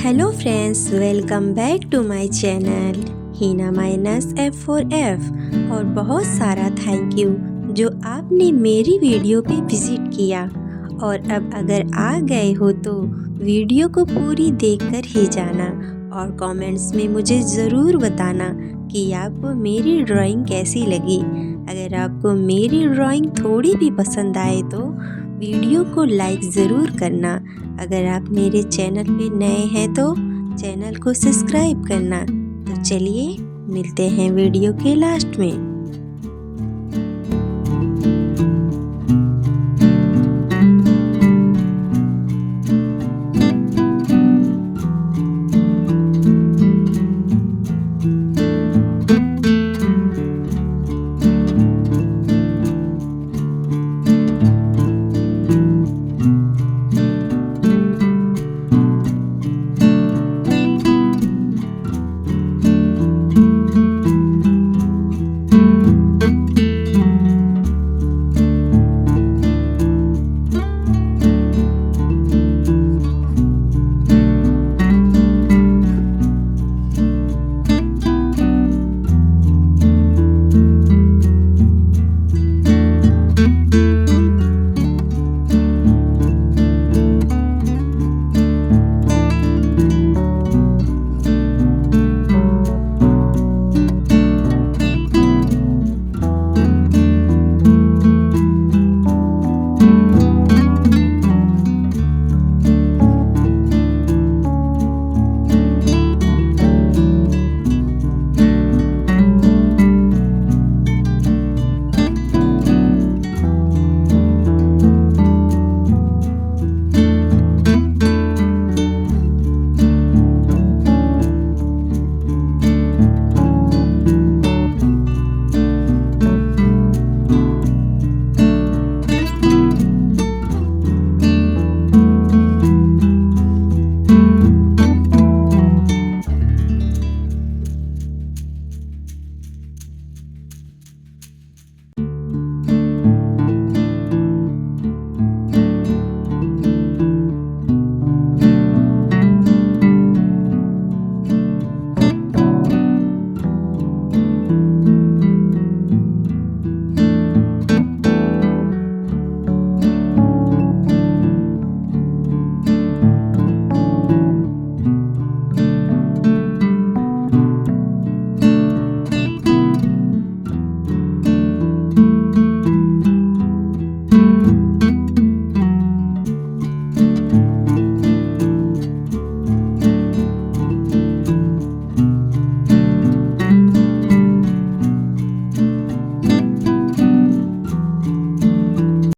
Hello friends, welcome back to my channel Heena minus F4F। और बहुत सारा थैंक यू जो आपने मेरी वीडियो पे विज़िट किया। और अब अगर आ गए हो तो वीडियो को पूरी देखकर ही जाना और कमेंट्स में मुझे ज़रूर बताना कि आपको मेरी ड्राइंग कैसी लगी। अगर आपको मेरी ड्राइंग थोड़ी भी पसंद आए तो वीडियो को लाइक ज़रूर करना। अगर आप मेरे चैनल पे नए हैं तो चैनल को सब्सक्राइब करना। तो चलिए मिलते हैं वीडियो के लास्ट में।